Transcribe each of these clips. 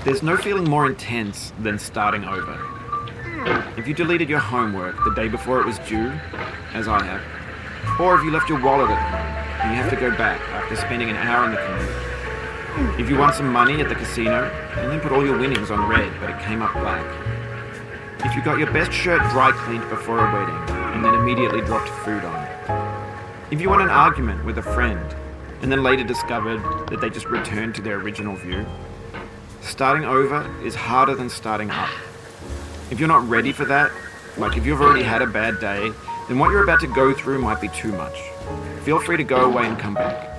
There's no feeling more intense than starting over. If you deleted your homework the day before it was due, as I have, or if you left your wallet at home and you have to go back after spending an hour in the commute. If you won some money at the casino and then put all your winnings on red but it came up black. If you got your best shirt dry cleaned before a wedding and then immediately dropped food on. If you won an argument with a friend and then later discovered that they just returned to their original view. Starting over is harder than starting up. If you're not ready for that, like if you've already had a bad day, then what you're about to go through might be too much. Feel free to go away and come back.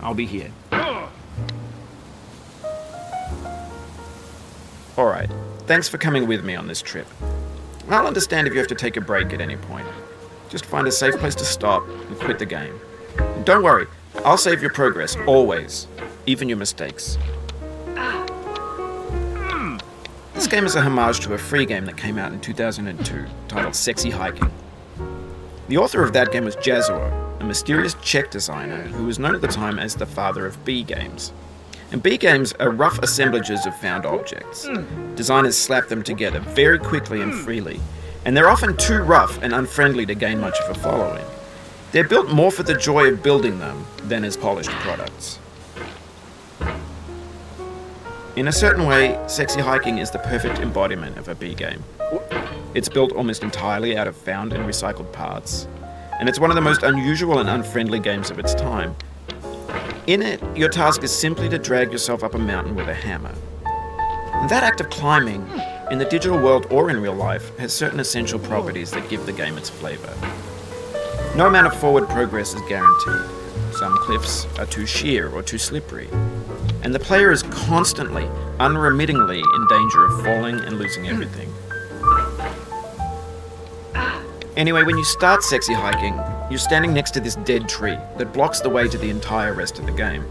I'll be here. Alright, thanks for coming with me on this trip. I'll understand if you have to take a break at any point. Just find a safe place to stop and quit the game. And don't worry, I'll save your progress, always, even your mistakes. This game is a homage to a free game that came out in 2002, titled Sexy Hiking. The author of that game was Jazuo, a mysterious Czech designer who was known at the time as the father of B games. And B games are rough assemblages of found objects. Designers slap them together very quickly and freely, and they're often too rough and unfriendly to gain much of a following. They're built more for the joy of building them than as polished products. In a certain way, Sexy Hiking is the perfect embodiment of a B game. It's built almost entirely out of found and recycled parts, and it's one of the most unusual and unfriendly games of its time. In it, your task is simply to drag yourself up a mountain with a hammer. And that act of climbing, in the digital world or in real life, has certain essential properties that give the game its flavor. No amount of forward progress is guaranteed. Some cliffs are too sheer or too slippery. And the player is constantly, unremittingly in danger of falling and losing everything. Anyway, when you start Sexy Hiking, you're standing next to this dead tree that blocks the way to the entire rest of the game.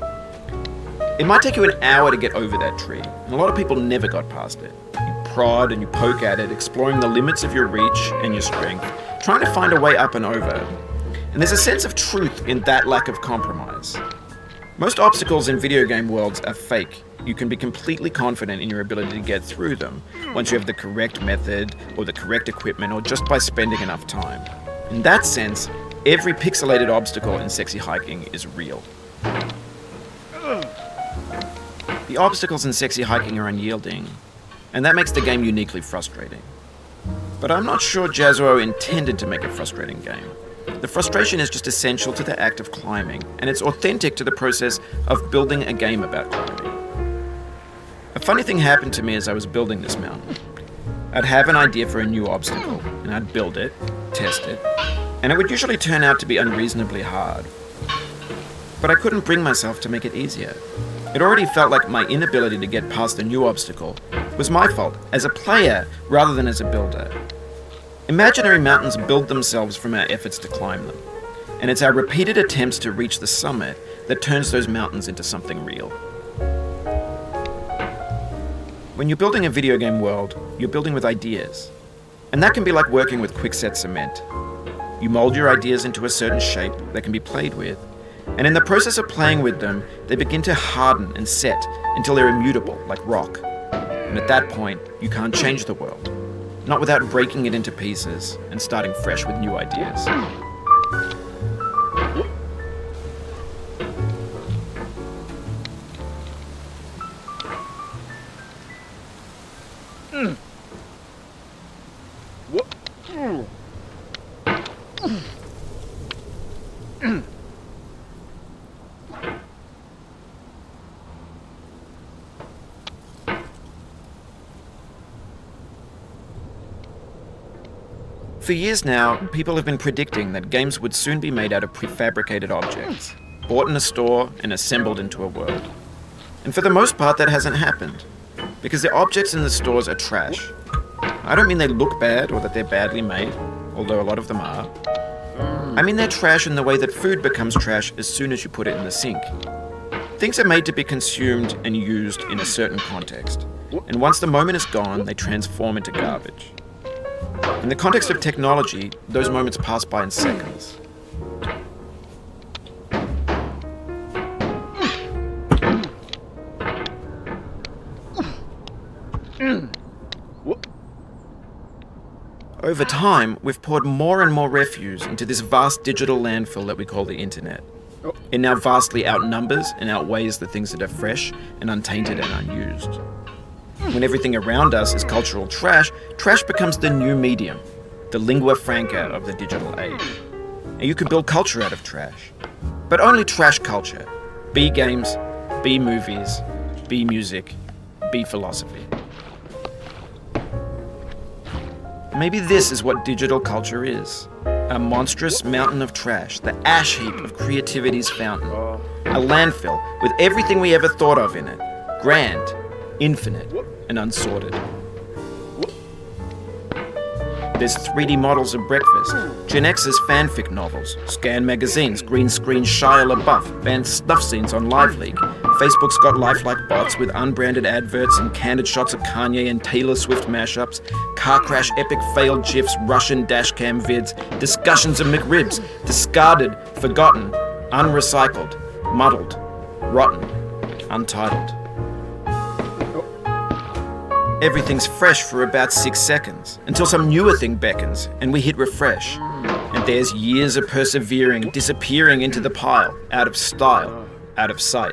It might take you an hour to get over that tree, and a lot of people never got past it. You prod and you poke at it, exploring the limits of your reach and your strength, trying to find a way up and over. And there's a sense of truth in that lack of compromise. Most obstacles in video game worlds are fake. You can be completely confident in your ability to get through them once you have the correct method or the correct equipment or just by spending enough time. In that sense, every pixelated obstacle in Sexy Hiking is real. The obstacles in Sexy Hiking are unyielding, and that makes the game uniquely frustrating. But I'm not sure Jazuo intended to make a frustrating game. The frustration is just essential to the act of climbing, and it's authentic to the process of building a game about climbing. A funny thing happened to me as I was building this mountain. I'd have an idea for a new obstacle, and I'd build it, test it, and it would usually turn out to be unreasonably hard. But I couldn't bring myself to make it easier. It already felt like my inability to get past the new obstacle was my fault as a player rather than as a builder. Imaginary mountains build themselves from our efforts to climb them, and it's our repeated attempts to reach the summit that turns those mountains into something real. When you're building a video game world, you're building with ideas, and that can be like working with quickset cement. You mold your ideas into a certain shape that can be played with, and in the process of playing with them, they begin to harden and set until they're immutable, like rock. And at that point, you can't change the world. Not without breaking it into pieces and starting fresh with new ideas. For years now, people have been predicting that games would soon be made out of prefabricated objects, bought in a store and assembled into a world. And for the most part, that hasn't happened, because the objects in the stores are trash. I don't mean they look bad or that they're badly made, although a lot of them are. I mean they're trash in the way that food becomes trash as soon as you put it in the sink. Things are made to be consumed and used in a certain context, and once the moment is gone, they transform into garbage. In the context of technology, those moments pass by in seconds. Over time, we've poured more and more refuse into this vast digital landfill that we call the internet. It now vastly outnumbers and outweighs the things that are fresh and untainted and unused. When everything around us is cultural trash, trash becomes the new medium, the lingua franca of the digital age. And you can build culture out of trash. But only trash culture. B games, B movies, B music, B philosophy. Maybe this is what digital culture is. A monstrous mountain of trash, the ash heap of creativity's fountain. A landfill with everything we ever thought of in it. Grand, infinite, and unsorted. There's 3D models of breakfast, Gen X's fanfic novels, scan magazines, green screen Shia LaBeouf, banned snuff scenes on LiveLeak. Facebook's got lifelike bots with unbranded adverts and candid shots of Kanye and Taylor Swift mashups, car crash epic failed GIFs, Russian dashcam vids, discussions of McRibs, discarded, forgotten, unrecycled, muddled, rotten, untitled. Everything's fresh for about 6 seconds, until some newer thing beckons, and we hit refresh. And there's years of persevering, disappearing into the pile, out of style, out of sight.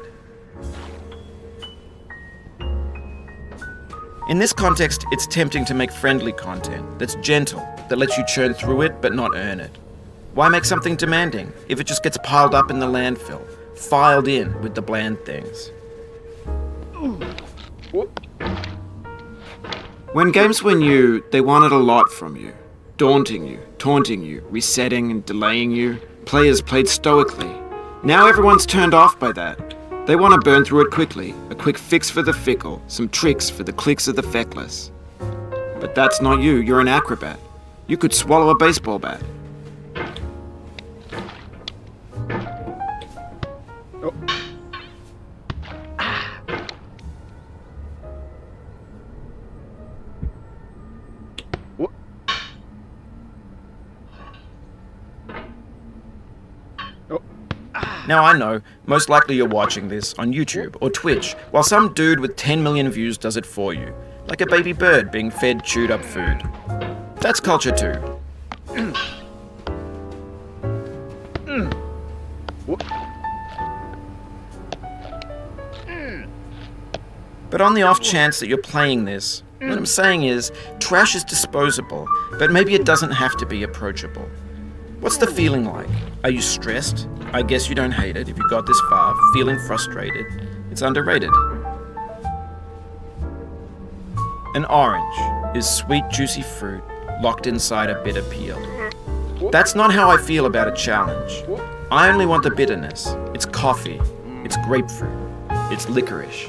In this context, it's tempting to make friendly content that's gentle, that lets you churn through it but not earn it. Why make something demanding if it just gets piled up in the landfill, filed in with the bland things? When games were new, they wanted a lot from you. Daunting you, taunting you, resetting and delaying you. Players played stoically. Now everyone's turned off by that. They want to burn through it quickly, a quick fix for the fickle, some tricks for the clicks of the feckless. But that's not you, you're an acrobat. You could swallow a baseball bat. Now I know, most likely you're watching this on YouTube or Twitch, while some dude with 10 million views does it for you, like a baby bird being fed chewed up food. That's culture too. But on the off chance that you're playing this, what I'm saying is, trash is disposable, but maybe it doesn't have to be approachable. What's the feeling like? Are you stressed? I guess you don't hate it if you got this far, feeling frustrated. It's underrated. An orange is sweet, juicy fruit locked inside a bitter peel. That's not how I feel about a challenge. I only want the bitterness. It's coffee. It's grapefruit. It's licorice.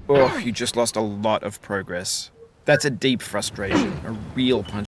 Oh, you just lost a lot of progress. That's a deep frustration, a real punch